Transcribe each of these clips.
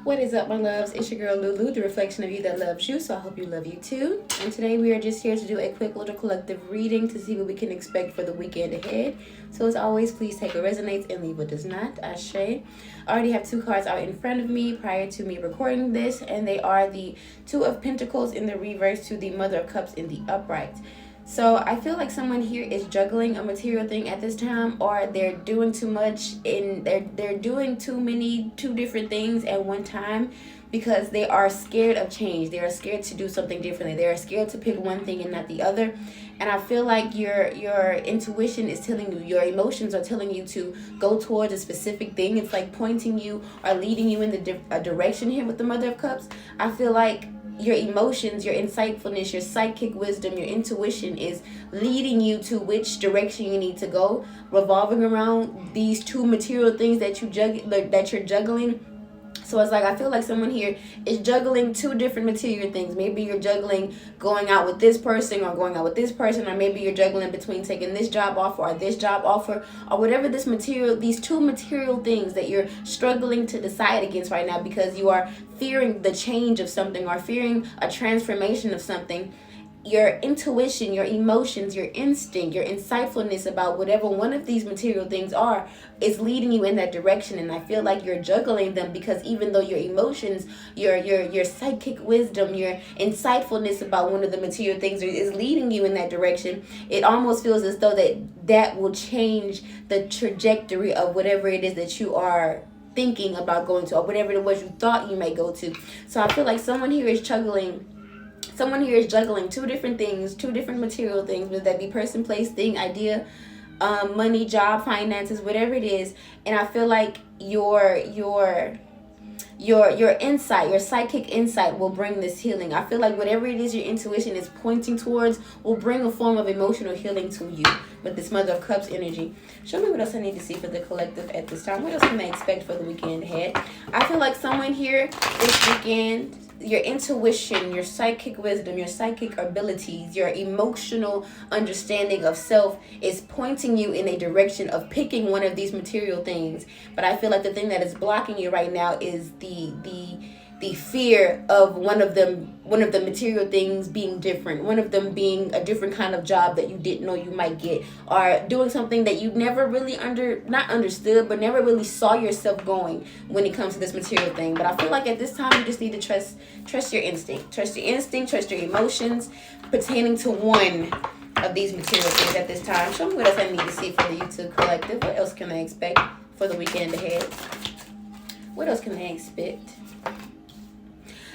What is up, my loves? It's your girl Lulu, the reflection of you that loves you, so I hope you love you too. And today we are just here to do a quick little collective reading to see what we can expect for the weekend ahead. So as always, please take what resonates and leave what does not. Ashe. I already have two cards out in front of me prior to me recording this, and they are the Two of Pentacles in the reverse to the Mother of Cups in the upright. So I feel like someone here is juggling a material thing at this time, or they're doing too much in they're doing two different things at one time because they are scared of change. They are scared to do something differently. They are scared to pick one thing and not the other. And I feel like your intuition is telling you, your emotions are telling you to go towards a specific thing. It's like pointing you or leading you in a direction here with the Mother of Cups. I feel like your emotions, your insightfulness, your psychic wisdom, your intuition is leading you to which direction you need to go, revolving around these two material things that you're juggling. So it's like I feel like someone here is juggling two different material things. Maybe you're juggling going out with this person or going out with this person, or maybe you're juggling between taking this job offer or this job offer, or whatever these two material things that you're struggling to decide against right now because you are fearing the change of something or fearing a transformation of something. Your intuition, your emotions, your instinct, your insightfulness about whatever one of these material things are is leading you in that direction. And I feel like you're juggling them because even though your emotions, your psychic wisdom, your insightfulness about one of the material things is leading you in that direction, it almost feels as though that will change the trajectory of whatever it is that you are thinking about going to, or whatever it was you thought you may go to. So I feel like someone here is juggling two different things, two different material things, whether that be person, place, thing, idea, money, job, finances, whatever it is. And I feel like your insight, your psychic insight will bring this healing. I feel like whatever it is your intuition is pointing towards will bring a form of emotional healing to you with this Mother of Cups energy. Show me what else I need to see for the collective at this time. What else can I expect for the weekend ahead? I feel like someone here this weekend, your intuition, your psychic wisdom, your psychic abilities, your emotional understanding of self is pointing you in a direction of picking one of these material things. But I feel like the thing that is blocking you right now is the fear of one of the material things being different, one of them being a different kind of job that you didn't know you might get, or doing something that you never really not understood, but never really saw yourself going when it comes to this material thing. But I feel like at this time you just need to trust your instinct, trust your emotions pertaining to one of these material things at this time. Show me what else I need to see for the YouTube collective. What else can I expect for the weekend ahead? What else can I expect?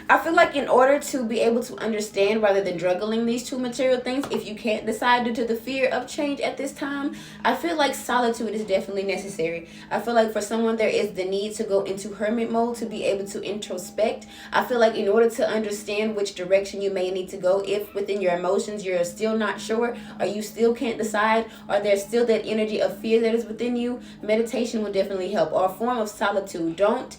I feel like in order to be able to understand rather than juggling these two material things, if you can't decide due to the fear of change at this time, I feel like solitude is definitely necessary. I feel like for someone there is the need to go into hermit mode to be able to introspect. I feel like in order to understand which direction you may need to go, if within your emotions you're still not sure, or you still can't decide, or there's still that energy of fear that is within you, meditation will definitely help, or a form of solitude. Don't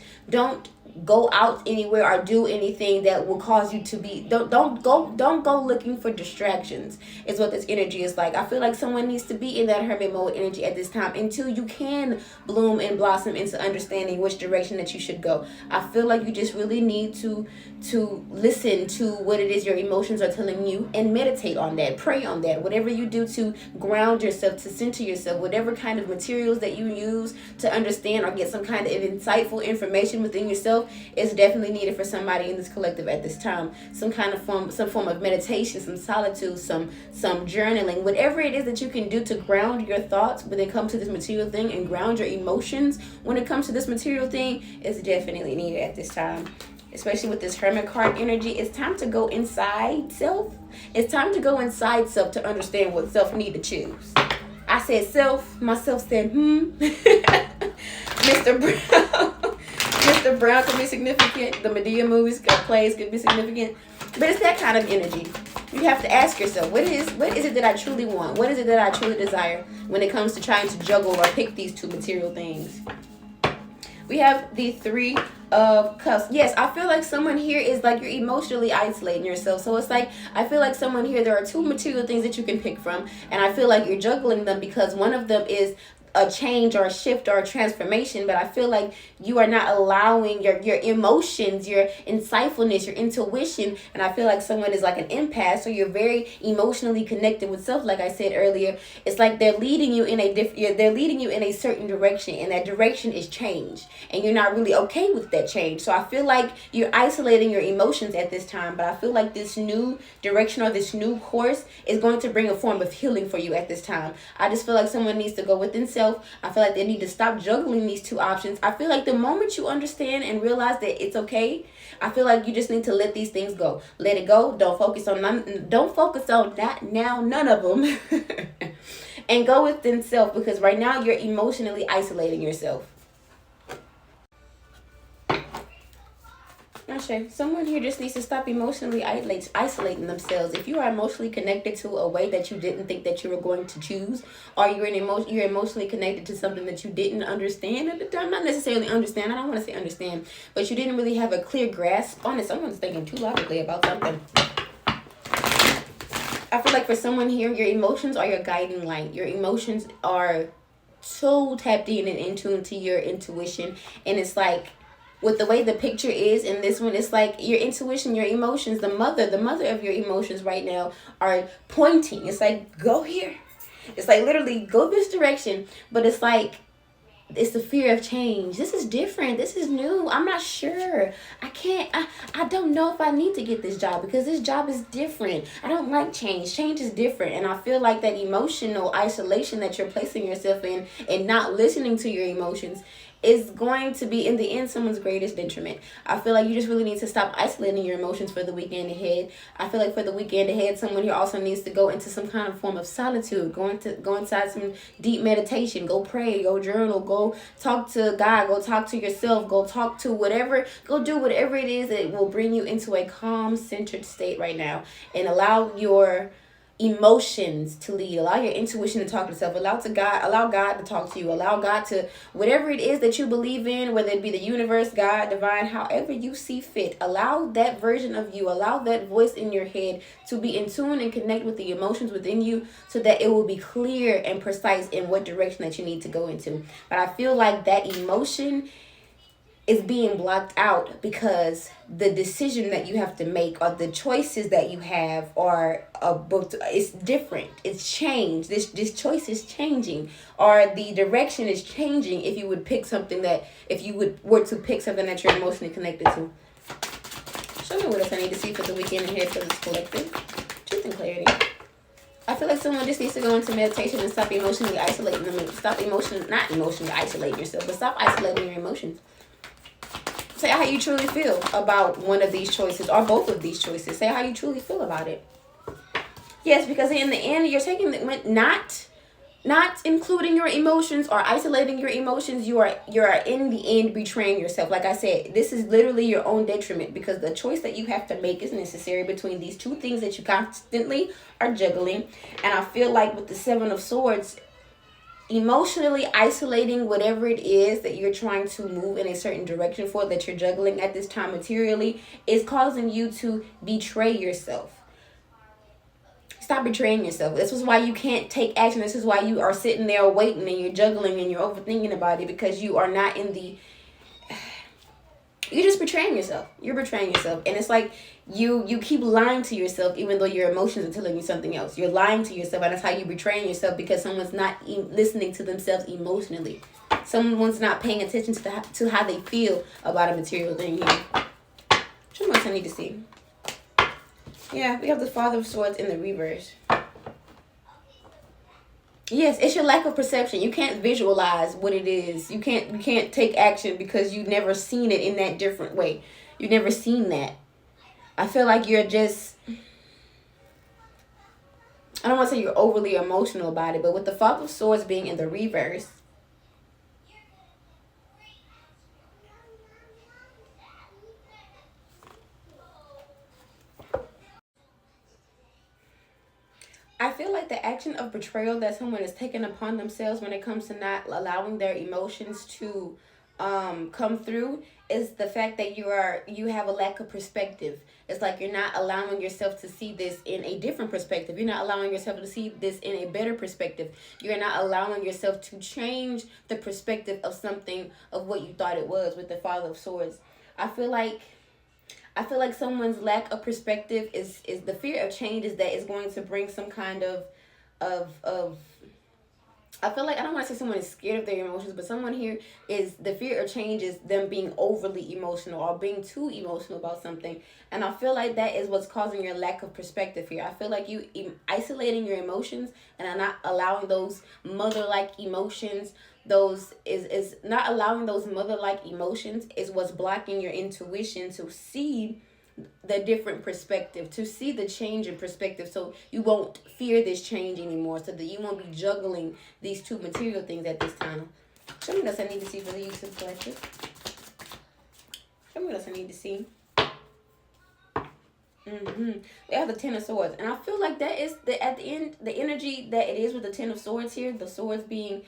go out anywhere or do anything that will cause you to be don't go looking for distractions is what this energy is like. I feel like someone needs to be in that hermit mode energy at this time until you can bloom and blossom into understanding which direction that you should go. I feel like you just really need to listen to what it is your emotions are telling you and meditate on that, pray on that, whatever you do to ground yourself, to center yourself, whatever kind of materials that you use to understand or get some kind of insightful information within yourself is definitely needed for somebody in this collective at this time. Some form of meditation, some solitude, some journaling, whatever it is that you can do to ground your thoughts when it comes to this material thing and ground your emotions when it comes to this material thing is definitely needed at this time. Especially with this Hermit card energy, it's time to go inside self. It's time to go inside self to understand what self need to choose. I said self, myself said Mr. Brown. Mr. Brown could be significant. The Medea movies, plays could be significant. But it's that kind of energy. You have to ask yourself, what is it that I truly want? What is it that I truly desire when it comes to trying to juggle or pick these two material things? We have the Three of Cups. Yes, I feel like someone here is like you're emotionally isolating yourself. So it's like, I feel like someone here, there are two material things that you can pick from. And I feel like you're juggling them because one of them is a change or a shift or a transformation, but I feel like you are not allowing your emotions, your insightfulness, your intuition, and I feel like someone is like an empath, so you're very emotionally connected with self. Like I said earlier, it's like they're leading you in they're leading you in a certain direction, and that direction is change, and you're not really okay with that change. So I feel like you're isolating your emotions at this time, but I feel like this new direction or this new course is going to bring a form of healing for you at this time. I just feel like someone needs to go within self. I feel like they need to stop juggling these two options. I feel like the moment you understand and realize that it's okay, I feel like you just need to let these things go. Let it go. Don't focus on that now, none of them. And go within self, because right now you're emotionally isolating yourself. Not sure. Someone here just needs to stop emotionally isolating themselves. If you are emotionally connected to a way that you didn't think that you were going to choose, or you're emotionally connected to something that you didn't understand at the time, not necessarily understand, I don't want to say understand, but you didn't really have a clear grasp on it. Someone's thinking too logically about something. I feel like for someone here, your emotions are your guiding light. Your emotions are so tapped in and in tune to your intuition, and it's like, with the way the picture is in this one, it's like your intuition, your emotions, the mother of your emotions right now are pointing. It's like, go here. It's like literally go this direction. But it's like, it's the fear of change. This is different. This is new. I'm not sure. I don't know if I need to get this job because this job is different. I don't like change. Change is different. And I feel like that emotional isolation that you're placing yourself in and not listening to your emotions is going to be, in the end, someone's greatest detriment. I feel like you just really need to stop isolating your emotions for the weekend ahead. I feel like for the weekend ahead, someone here also needs to go into some kind of form of solitude, go inside some deep meditation, go pray, go journal, go talk to God, go talk to yourself, go talk to whatever, go do whatever it is that will bring you into a calm, centered state right now, and allow your emotions to lead, allow your intuition to talk to itself, allow God to talk to you, allow God to, whatever it is that you believe in, whether it be the universe, God, divine, however you see fit, allow that version of you, allow that voice in your head to be in tune and connect with the emotions within you, so that it will be clear and precise in what direction that you need to go into. But I feel like that emotion is being blocked out because the decision that you have to make, or the choices that you have, are it's different. It's changed. This choice is changing, or the direction is changing. If you would pick something were to pick something that you're emotionally connected to. Show me what else I need to see for the weekend ahead for this collective. Truth and clarity. I feel like someone just needs to go into meditation and stop emotionally isolating them. Not emotionally isolating yourself, but stop isolating your emotions. Say how you truly feel about one of these choices, or both of these choices. Say how you truly feel about it. Yes, because in the end, you're taking not including your emotions or isolating your emotions. You are in the end betraying yourself. Like I said, this is literally your own detriment, because the choice that you have to make is necessary between these two things that you constantly are juggling. And I feel like with the Seven of Swords, emotionally isolating whatever it is that you're trying to move in a certain direction for, that you're juggling at this time materially, is causing you to betray yourself. Stop betraying yourself. This is why you can't take action. This is why you are sitting there waiting and you're juggling and you're overthinking about it, because you are not in the... You're just betraying yourself. You're betraying yourself. And it's like you keep lying to yourself, even though your emotions are telling you something else. You're lying to yourself, and that's how you're betraying yourself, because someone's not listening to themselves emotionally. Someone's not paying attention to how they feel about a material thing here. How much I need to see? Yeah, we have the Father of Swords in the reverse. Yes, it's your lack of perception. You can't visualize what it is. You can't take action because you've never seen it in that different way. You've never seen that. I feel like you're just... I don't want to say you're overly emotional about it, but with the Father of Swords being in the reverse, I feel like the action of betrayal that someone is taking upon themselves when it comes to not allowing their emotions to come through is the fact that you have a lack of perspective. It's like you're not allowing yourself to see this in a different perspective. You're not allowing yourself to see this in a better perspective. You're not allowing yourself to change the perspective of something of what you thought it was with the Father of Swords. I feel like someone's lack of perspective is the fear of change is that it's going to bring some kind of I feel like, I don't want to say someone is scared of their emotions, but someone here is, the fear of change is them being overly emotional or being too emotional about something. And I feel like that is what's causing your lack of perspective here. I feel like you isolating your emotions and are not allowing those mother-like emotions, is not allowing those mother-like emotions is what's blocking your intuition to see the different perspective, to see the change in perspective, so you won't fear this change anymore, so that you won't be juggling these two material things at this time. Show me what else I need to see for the YouTube collective. Show me what else I need to see. They have the Ten of Swords, and I feel like that is at the end, the energy that it is with the Ten of Swords here, the swords being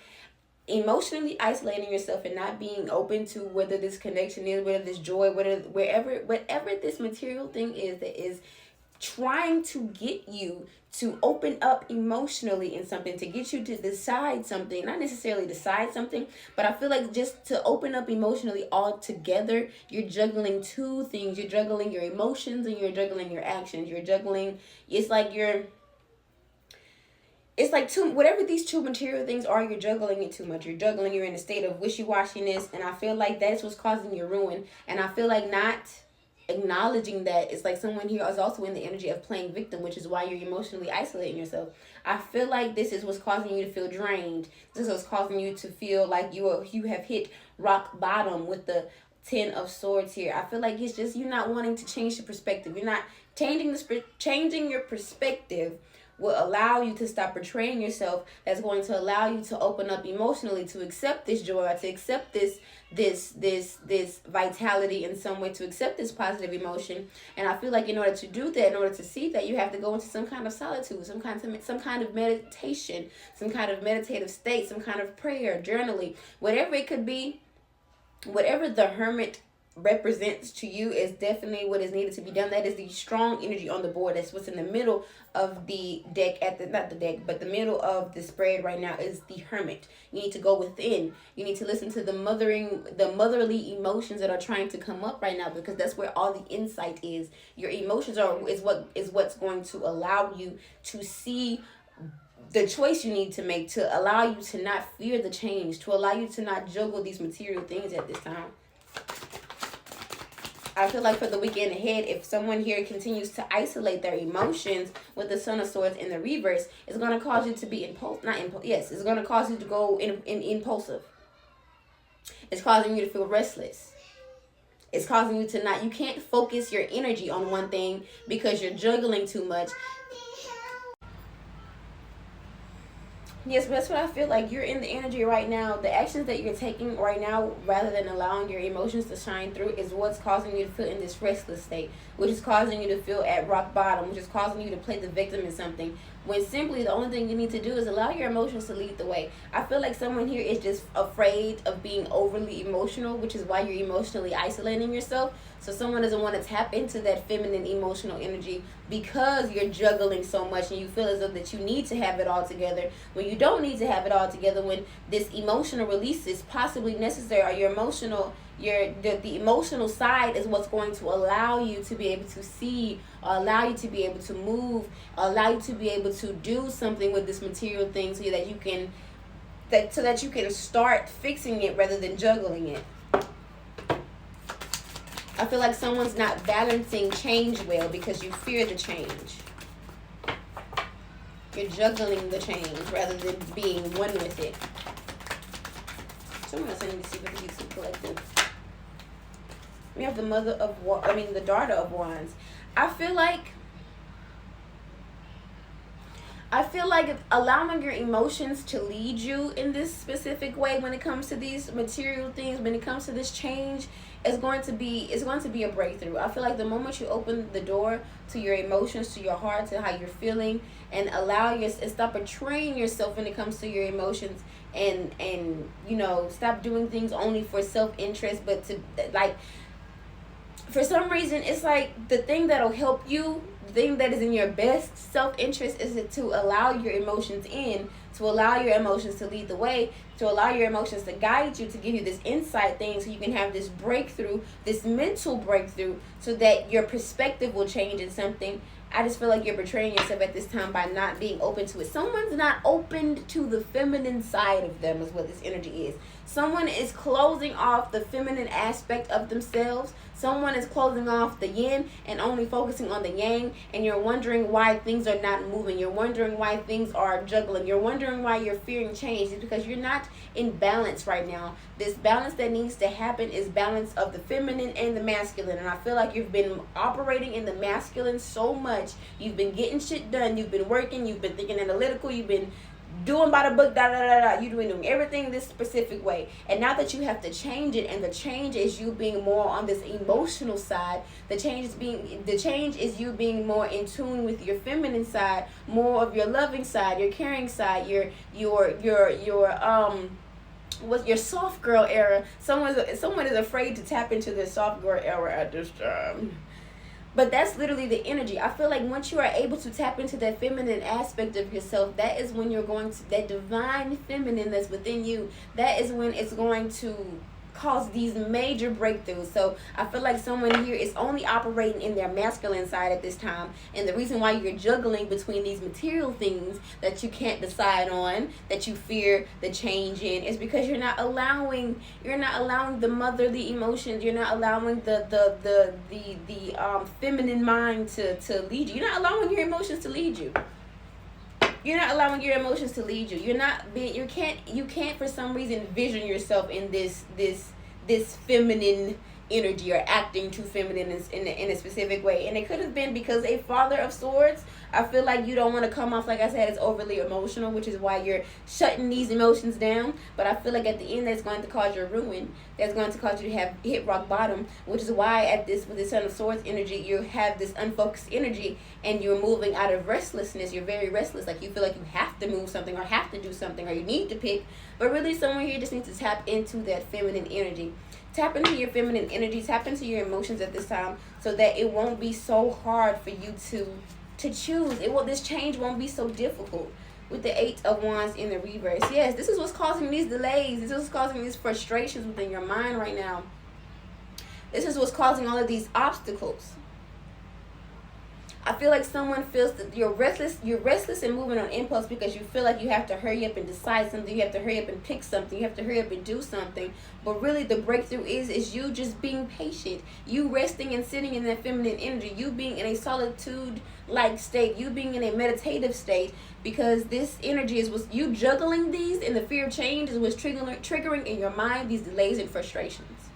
emotionally isolating yourself and not being open to whether this connection is, whether this joy, whatever this material thing is that is trying to get you to open up emotionally in something, to get you to decide something, not necessarily decide something, but I feel like just to open up emotionally altogether. You're juggling two things. You're juggling your emotions and you're juggling your actions. You're juggling, it's like two, whatever these two material things are, you're juggling it too much. You're in a state of wishy-washiness, and I feel like that's what's causing your ruin. And I feel like not acknowledging that, it's like someone here is also in the energy of playing victim, which is why you're emotionally isolating yourself. I feel like this is what's causing you to feel drained. This is what's causing you to feel like you have hit rock bottom with the Ten of Swords here. I feel like it's just you not wanting to change the perspective. You're not changing your perspective will allow you to stop betraying yourself. That's going to allow you to open up emotionally, to accept this joy, to accept this vitality in some way, to accept this positive emotion. And I feel like in order to do that, in order to see that, you have to go into some kind of solitude, some kind of meditation, some kind of meditative state, some kind of prayer, journaling, whatever it could be. Whatever the Hermit represents to you is definitely what is needed to be done. That is the strong energy on the board. That's what's in the middle of the deck, but the middle of the spread right now is the Hermit. You need to go within. You need to listen to the motherly emotions that are trying to come up right now, because that's where all the insight is. Your emotions is what's going to allow you to see the choice you need to make, to allow you to not fear the change, to allow you to not juggle these material things at this time. I feel like for the weekend ahead, if someone here continues to isolate their emotions with the Son of Swords in the reverse, it's going to cause you to be it's going to cause you to go in impulsive. It's causing you to feel restless. It's causing you to you can't focus your energy on one thing because you're juggling too much. Yes, but that's what I feel like. You're in the energy right now. The actions that you're taking right now, rather than allowing your emotions to shine through, is what's causing you to feel in this restless state, which is causing you to feel at rock bottom, which is causing you to play the victim in something, when simply the only thing you need to do is allow your emotions to lead the way. I feel like someone here is just afraid of being overly emotional, which is why you're emotionally isolating yourself. So someone doesn't want to tap into that feminine emotional energy because you're juggling so much and you feel as though that you need to have it all together, when you don't need to have it all together, when this emotional release is possibly necessary, or your emotional the emotional side is what's going to allow you to be able to see, or allow you to be able to move, or allow you to be able to do something with this material thing, so that you can start fixing it rather than juggling it. I feel like someone's not balancing change well because you fear the change. You're juggling the change rather than being one with it. Someone else I need to see for the YouTube collective. We have the the Daughter of Wands. I feel like I feel like allowing your emotions to lead you in this specific way when it comes to these material things, when it comes to this change, is going to be a breakthrough. I feel like the moment you open the door to your emotions, to your heart, to how you're feeling, and and stop betraying yourself when it comes to your emotions, and stop doing things only for self-interest, but to like, for some reason, it's like the thing that'll help you, the thing that is in your best self-interest, is to allow your emotions in, to allow your emotions to lead the way, to allow your emotions to guide you, to give you this insight thing, so you can have this breakthrough, this mental breakthrough, so that your perspective will change in something. I just feel like you're betraying yourself at this time by not being open to it. Someone's not open to the feminine side of them, is what this energy is. Someone is closing off the feminine aspect of themselves. Someone is closing off the yin and only focusing on the yang, and you're wondering why things are not moving. You're wondering why things are juggling. You're wondering why you're fearing change. It's because you're not in balance right now. This balance that needs to happen is balance of the feminine and the masculine. And I feel like you've been operating in the masculine so much. You've been getting shit done. You've been working. You've been thinking analytical. You've been doing by the book, you're doing everything this specific way, and now that you have to change it, and the change is you being more on this emotional side, the change is you being more in tune with your feminine side, more of your loving side, your caring side, what's your soft girl era. Someone is afraid to tap into their soft girl era at this time. But that's literally the energy. I feel like once you are able to tap into that feminine aspect of yourself, that is when you're going to, that divine feminine that's within you, that is when it's going to cause these major breakthroughs. So I feel like someone here is only operating in their masculine side at this time, and the reason why you're juggling between these material things that you can't decide on, that you fear the change in, is because you're not allowing the motherly emotions. You're not allowing the feminine mind to lead you. You're not allowing your emotions to lead you. You're not allowing your emotions to lead you. You can't for some reason vision yourself in this feminine energy, or acting too feminine in a specific way. And it could have been because a Father of Swords, I feel like you don't want to come off, like I said, as overly emotional, which is why you're shutting these emotions down. But I feel like at the end, that's going to cause your ruin. That's going to cause you to hit rock bottom, which is why with the Son of Swords energy, you have this unfocused energy, and you're moving out of restlessness. You're very restless, like you feel like you have to move something, or have to do something, or you need to pick. But really, someone here just needs to tap into that feminine energy. Tap into your feminine energy, tap into your emotions at this time, so that it won't be so hard for you to choose. This change won't be so difficult. With the 8 of Wands in the reverse, yes, this is what's causing these delays. This is what's causing these frustrations within your mind right now. This is what's causing all of these obstacles. I feel like someone feels that you're restless and moving on impulse, because you feel like you have to hurry up and decide something, you have to hurry up and pick something, you have to hurry up and do something. But really, the breakthrough is you just being patient, you resting and sitting in that feminine energy, you being in a solitude like state, you being in a meditative state, because this energy was you juggling these, and the fear of change is what's triggering in your mind these delays and frustrations.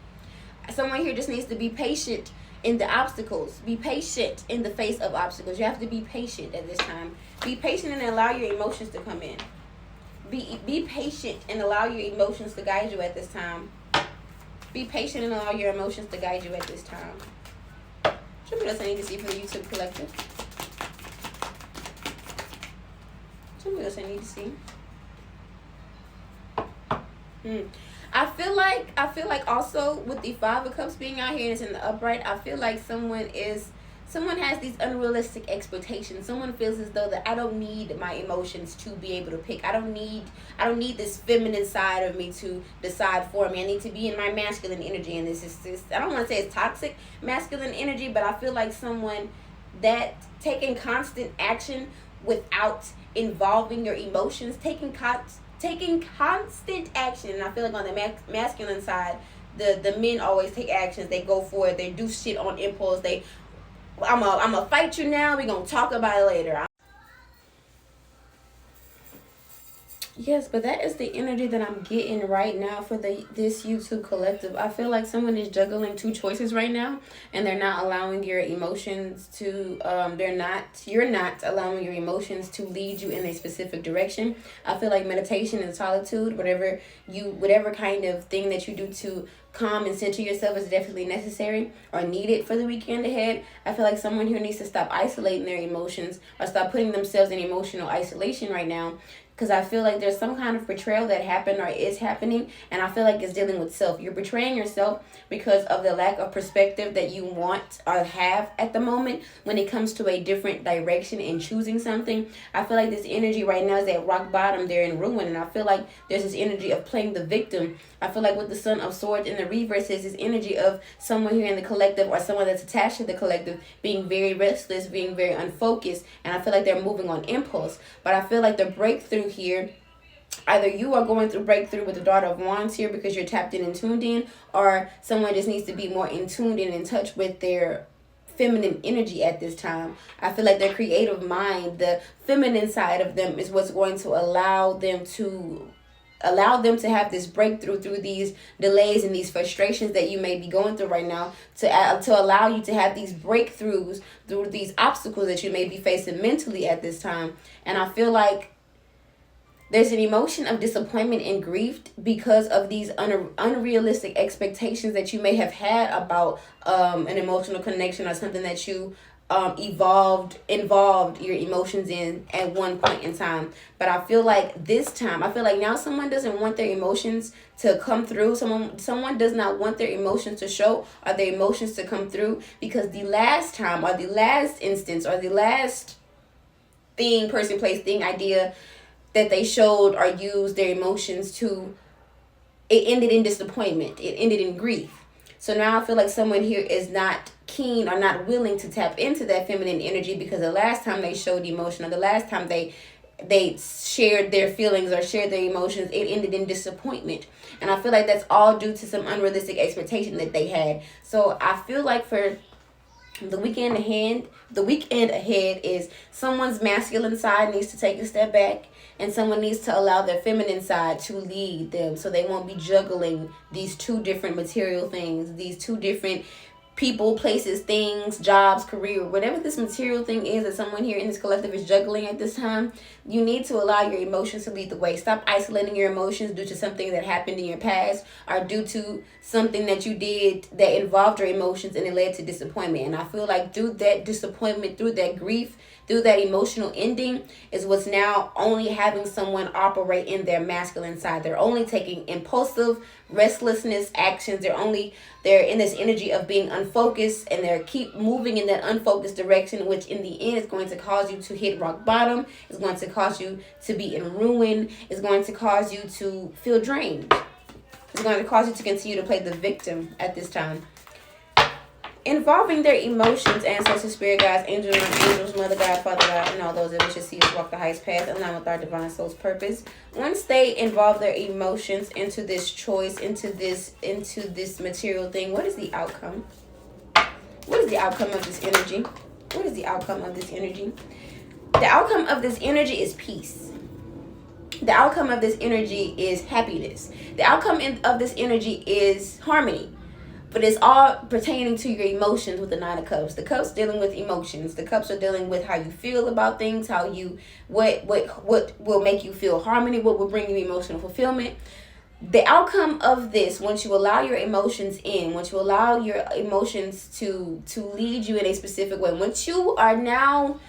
Someone here just needs to be patient in the obstacles. Be patient in the face of obstacles. You have to be patient at this time. Be patient and allow your emotions to come in. Be patient and allow your emotions to guide you at this time. Be patient and allow your emotions to guide you at this time. Show me what else I need to see for the YouTube collective. Show me what else I need to see. I feel like also with the 5 of Cups being out here and it's in the upright, I feel like someone has these unrealistic expectations. Someone feels as though that I don't need my emotions to be able to pick. I don't need this feminine side of me to decide for me. I need to be in my masculine energy, and this is I don't want to say it's toxic masculine energy, but I feel like someone that taking constant action without involving your emotions, taking constant action. And I feel like on the masculine side, the men always take actions. They go for it. They do shit on impulse. I'm gonna fight you now. We're gonna talk about it later. Yes, but that is the energy that I'm getting right now for this YouTube collective. I feel like someone is juggling two choices right now, and they're not allowing your emotions to. You're not allowing your emotions to lead you in a specific direction. I feel like meditation and solitude, whatever kind of thing that you do to calm and center yourself is definitely necessary or needed for the weekend ahead. I feel like someone here needs to stop isolating their emotions or stop putting themselves in emotional isolation right now, because I feel like there's some kind of betrayal that happened or is happening, and I feel like it's dealing with self. You're betraying yourself because of the lack of perspective that you want or have at the moment when it comes to a different direction and choosing something. I feel like this energy right now is at rock bottom. They're in ruin, and I feel like there's this energy of playing the victim. I feel like with the Son of Swords in the reverse is this energy of someone here in the collective or someone that's attached to the collective being very restless, being very unfocused, and I feel like they're moving on impulse. But I feel like the breakthrough here, either you are going through breakthrough with the Daughter of Wands here because you're tapped in and tuned in, or someone just needs to be more in tuned and in touch with their feminine energy at this time. I feel like their creative mind, the feminine side of them, is what's going to allow them to have this breakthrough through these delays and these frustrations that you may be going through right now, to allow you to have these breakthroughs through these obstacles that you may be facing mentally at this time. And I feel like there's an emotion of disappointment and grief because of these unrealistic expectations that you may have had about an emotional connection or something that you involved your emotions in at one point in time. But I feel like now someone doesn't want their emotions to come through. Someone does not want their emotions to show or their emotions to come through, because the last time or the last instance or the last thing, person, place, thing, idea that they showed or used their emotions to, it ended in disappointment. It ended in grief. So now I feel like someone here is not keen or not willing to tap into that feminine energy, because the last time they showed emotion, or the last time they shared their feelings or shared their emotions, it ended in disappointment. And I feel like that's all due to some unrealistic expectation that they had. So I feel like for the weekend ahead is someone's masculine side needs to take a step back, and someone needs to allow their feminine side to lead them, so they won't be juggling these two different material things, these two different people, places, things, jobs, career, whatever this material thing is that someone here in this collective is juggling at this time. You need to allow your emotions to lead the way. Stop isolating your emotions due to something that happened in your past, or due to something that you did that involved your emotions and it led to disappointment. And I feel like through that disappointment, through that grief, through that emotional ending, is what's now only having someone operate in their masculine side. They're only taking impulsive restlessness actions. They're in this energy of being unfocused, and they're keep moving in that unfocused direction, which in the end is going to cause you to hit rock bottom. It's going to cause you to be in ruin. It's going to cause you to feel drained. It's going to cause you to continue to play the victim at this time. Involving their emotions, ancestors, spirit guides, angels, mother God, father God, and all those that wish to see us walk the highest path in line with our divine soul's purpose. Once they involve their emotions into this choice, into this material thing, what is the outcome? What is the outcome of this energy? What is the outcome of this energy? The outcome of this energy is peace. The outcome of this energy is happiness. The outcome of this energy is harmony. But it's all pertaining to your emotions with the Nine of Cups. The Cups dealing with emotions. The Cups are dealing with how you feel about things, what will make you feel harmony, what will bring you emotional fulfillment. The outcome of this, once you allow your emotions in, once you allow your emotions to lead you in a specific way, once you are now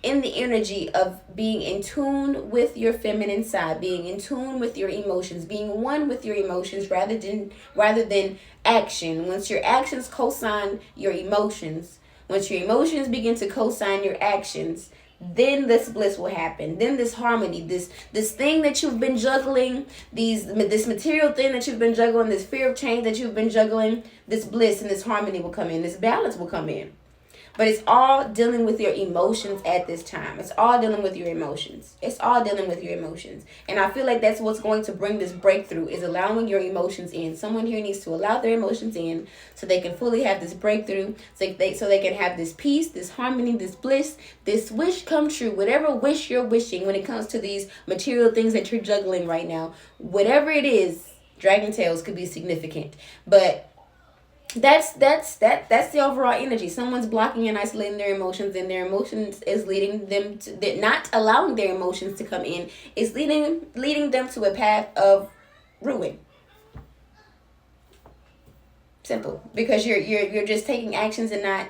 in the energy of being in tune with your feminine side, being in tune with your emotions, being one with your emotions rather than action. Once your actions co-sign your emotions, once your emotions begin to co-sign your actions, then this bliss will happen. Then this harmony, this thing that you've been juggling, this material thing that you've been juggling, this fear of change that you've been juggling, this bliss and this harmony will come in. This balance will come in. But it's all dealing with your emotions at this time. It's all dealing with your emotions. It's all dealing with your emotions. And I feel like that's what's going to bring this breakthrough, is allowing your emotions in. Someone here needs to allow their emotions in so they can fully have this breakthrough, so they can have this peace, this harmony, this bliss, this wish come true. Whatever wish you're wishing when it comes to these material things that you're juggling right now, whatever it is, Dragon Tails could be significant. But that's the overall energy. Someone's blocking and isolating their emotions, and their emotions is leading them to, not allowing their emotions to come in, is leading them to a path of ruin. Simple. Because you're just taking actions and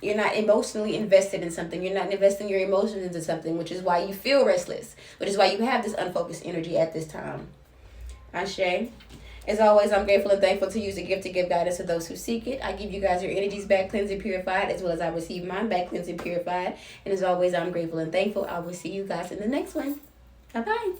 you're not emotionally invested in something. You're not investing your emotions into something, which is why you feel restless, which is why you have this unfocused energy at this time. Ashe. As always, I'm grateful and thankful to use the gift to give guidance to those who seek it. I give you guys your energies back cleansed and purified, as well as I receive mine back cleansed and purified. And as always, I'm grateful and thankful. I will see you guys in the next one. Bye-bye.